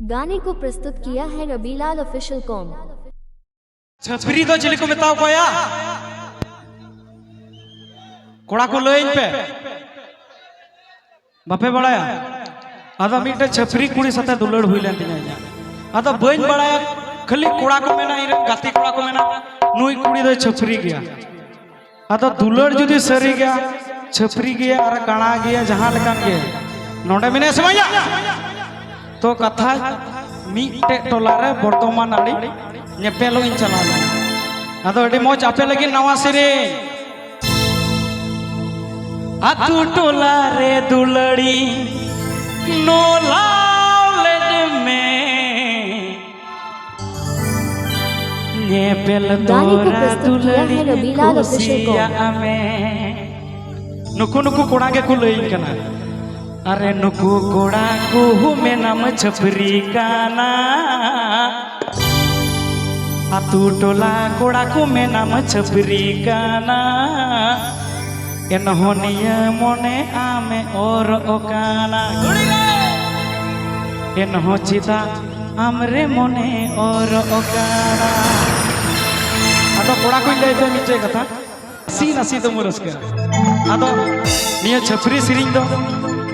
गाने को प्रस्तुत किया है रबीलाल ऑफिशियल कॉम। छपरी दो चिली को बताओ कोया कोड़ा को लइन पे बापे बड़ाया आदा मिटे छपरी कुड़ी सते दुलड़ हुई लेन तिना आदा बइन बड़ाया खाली कोड़ा को मेना इरे गाती कोड़ा को मेना नुई कुड़ी दो छपरी गया आदा दुलड़ जुदी सरी गया छपरी गया और काना गया जहां लकान गया नोडे मिने समया तो कथा मीटे टोलारे बर्तमान आड़ी नेपेलो इन चला आदो अडी मोज आपे लगी नवा सिरे आतु टोलारे दुलड़ी नोलाले में नेपेल तोरा दुलड़ी खुशिया में नुकु नुकु कोड़ा के को लई कना अरे नुकु कोड़ा को में नाम छपरी काना आतु टोला कोड़ा को में नाम छपरी काना एनहोनिया मोने आमे और ओकाना एनहो चिता आमरे मोने और ओकाना आदो कोड़ा को ले दे नीचे कथा सी नसी तो मुरस के आदो निया छपरी सिरिंग दो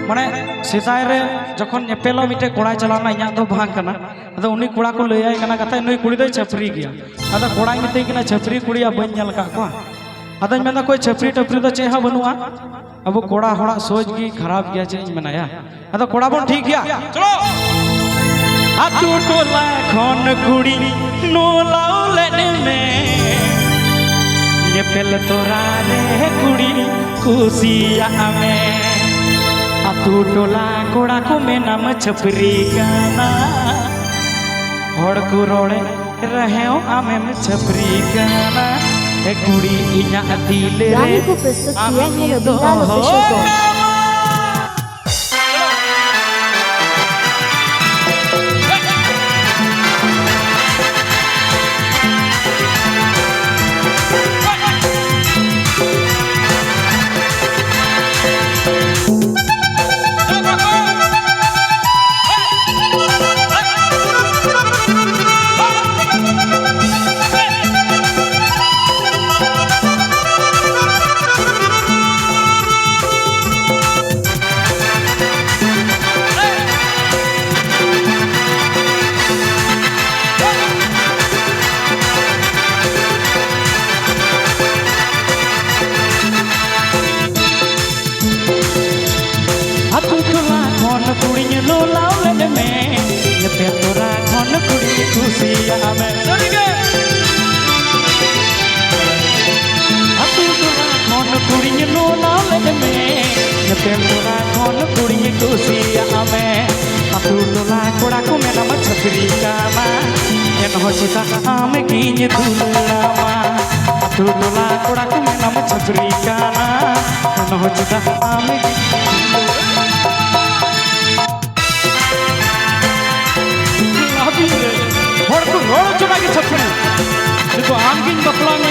माने सेदाय रे जखन नेपेलो मिटे कोड़ा चलाना इया दो भांग कना अदा उनी कोड़ा को लई आय कना कथा नुई कुड़ी दो छपरी गया अदा कोड़ा मिते किना छपरी कुड़िया बन जल का को अदा मेना कोई छपरी टपरी दो चेहा बनुआ अब कोड़ा होड़ा सोच की खराब गया चे मनाया अदा कोड़ा बन ठीक गया चलो आतु टोला खन कुड़ी नोलाउले में नेपेल तोरा रे कुड़ी खुशिया में आतु टोला कोड़ा को में नाम छपरी गाना हड़ को रोड़े रहे आमे में छपरी गाना ए कुड़ी इना दिल रे गाने को प्रस्तुत किया है रबीलाल ऑफिशियल कॉम। कुड़ी नोलाउले में नेपेल तोरा खन कुड़ी खुशिया में आतु टोला खन कुड़ी नोलाउले में नेपेल तोरा खन कुड़ी खुशिया में आतु टोला कोड़ा को में नाम छपरी काना एनहो चिता आम गिन दुलामा आतु टोला कोड़ा को में नाम छपरी काना एनहो चिता आम हर को रोड चला के छपरी देखो आमगिन बकला में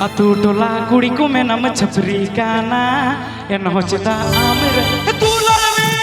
आतु टोला कुड़ी को में नाम छपरी काना एनहो चिता आमरे दुलड़ में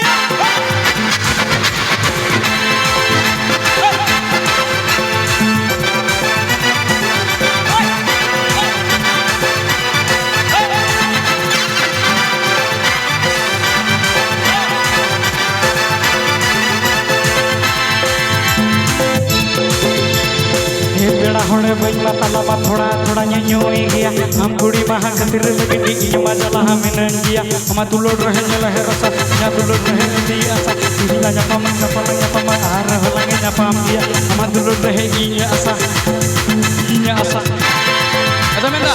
बेड़ा होने बैला तलाबा थोड़ा थोड़ा न्योई गया हम कुड़ी बाहा खतिर लगे डी मजला हमें गया हम दुलड़ रहे लहे रसा या दुलड़ रहे दी आसा दिला जपम जपम आर होलांगे जपम दिया हम दुलड़ रहे ई आसा ada menda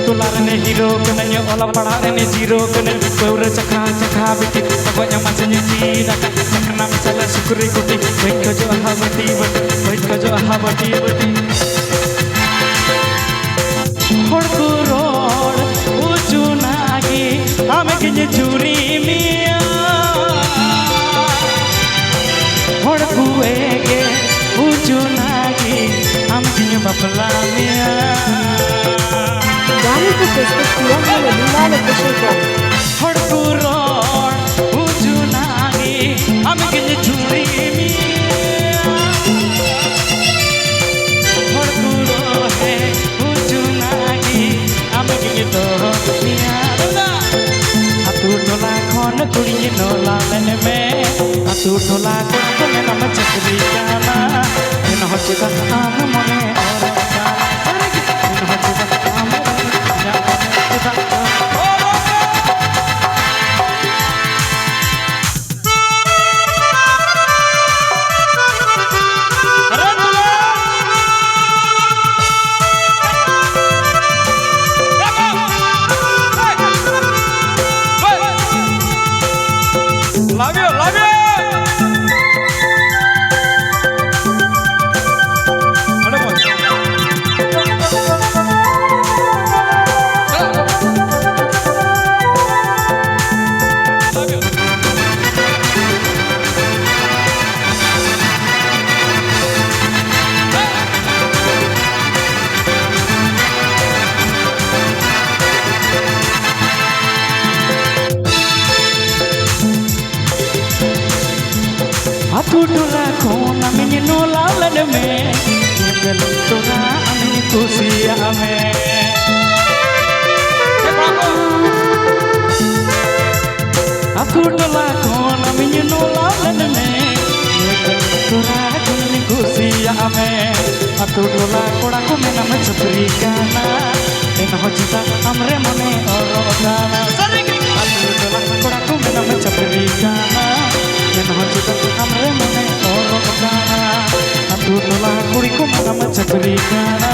टोला रे हीरो कने ओला पढ़ा रे जीरो कने पौरे चखा चखा बिटी पगो nya masih tidak karena misalnya syukuri kuti baik jo habati baik jo habati bati hor ku rod ujunagi ame kinye juri mia hor ku ege ujunagi ame kinye bapla mia गाने को प्रस्तुत किया है Ravilal official com. hor ku rod ujunagi ame kinye juri mia hor ku rohe ujunagi ame kinye to mia atu tola khon kuri nola lene me atu tola ko me nam chakri kana en hochita am mone aur kana en hochita am ya kita love you ada mau atu tola kona meni nola lane me yebel tola ameni kusi ame atu tola kona meni nola lane me yebel tola ameni kusi ame atu tola koda ko me nam chapri kana en hochita amre mone oro kana atu tola koda ko me nam chapri kana en hochita amre mone oro kana atu tola kuri ko nam chapri kana